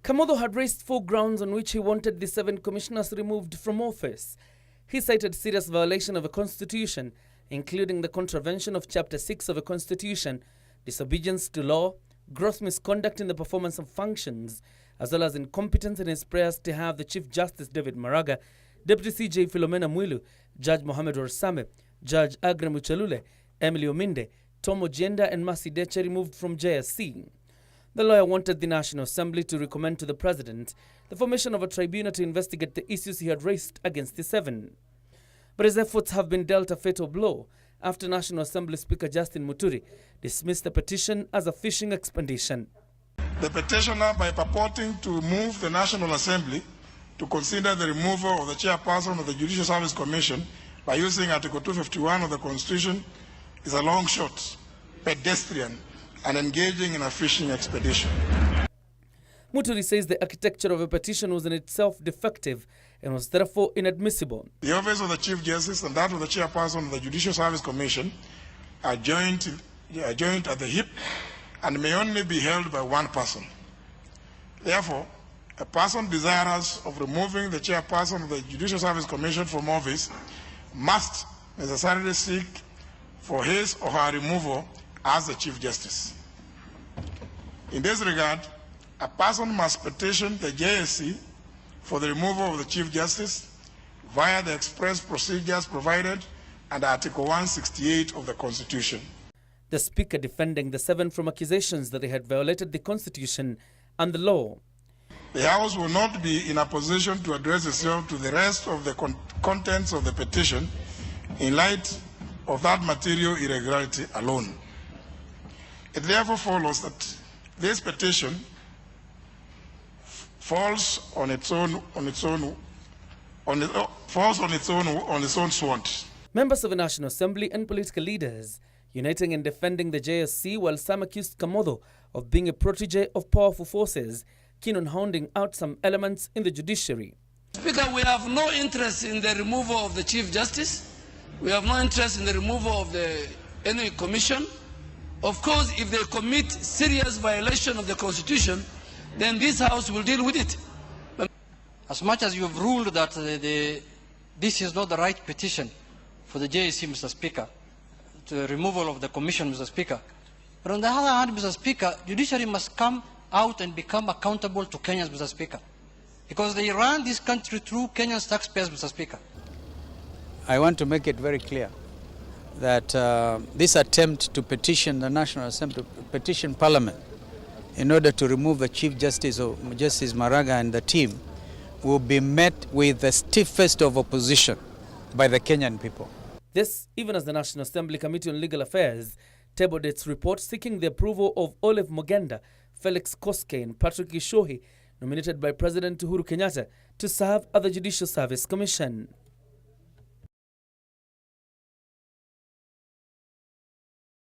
Kamotho had raised 4 grounds on which he wanted the 7 commissioners removed from office. He cited serious violation of the Constitution, including the contravention of Chapter 6 of the Constitution, disobedience to law, gross misconduct in the performance of functions, as well as incompetence in his prayers to have the Chief Justice David Maraga, Deputy CJ Philomena Mwilu, Judge Mohamed Orsame, Judge Adrian Kamotho, Emily Ominde, Tom Ojenda and Mercy Deche removed from JSC. The lawyer wanted the National Assembly to recommend to the President the formation of a tribunal to investigate the issues he had raised against the 7. But his efforts have been dealt a fatal blow after National Assembly Speaker Justin Muturi dismissed the petition as a fishing expedition. The petitioner, by purporting to move the National Assembly to consider the removal of the chairperson of the Judicial Service Commission by using Article 251 of the Constitution, is a long shot, pedestrian, and engaging in a fishing expedition. Muturi says the architecture of a petition was in itself defective and was therefore inadmissible. The office of the Chief Justice and that of the chairperson of the Judicial Service Commission are joined at the hip and may only be held by one person. Therefore, a person desirous of removing the chairperson of the Judicial Service Commission from office must necessarily seek for his or her removal as the Chief Justice. In this regard, a person must petition the JSC for the removal of the Chief Justice via the express procedures provided under Article 168 of the Constitution. The Speaker defending the 7 from accusations that they had violated the Constitution and the law. The House will not be in a position to address itself to the rest of the contents of the petition in light of that material irregularity alone. It therefore follows that this petition falls on its own sword. Members of the National Assembly and political leaders uniting in defending the JSC, while some accused Kamotho of being a protege of powerful forces, keen on hounding out some elements in the judiciary. Speaker, we have no interest in the removal of the Chief Justice. We have no interest in the removal of any commission. Of course, if they commit serious violation of the Constitution, then this House will deal with it. As much as you have ruled that this is not the right petition for the JSC, Mr. Speaker, to the removal of the commission, Mr. Speaker, but on the other hand, Mr. Speaker, judiciary must come out and become accountable to Kenyans, Mr. Speaker, because they run this country through Kenyan taxpayers, Mr. Speaker. I want to make it very clear that this attempt to petition the National Assembly, petition Parliament, in order to remove the Chief Justice of Justice Maraga and the team, will be met with the stiffest of opposition by the Kenyan people. This, even as the National Assembly Committee on Legal Affairs tabled its report seeking the approval of Olive Mogenda, Felix Koske and Patrick Gishohi, nominated by President Uhuru Kenyatta to serve at the Judicial Service Commission.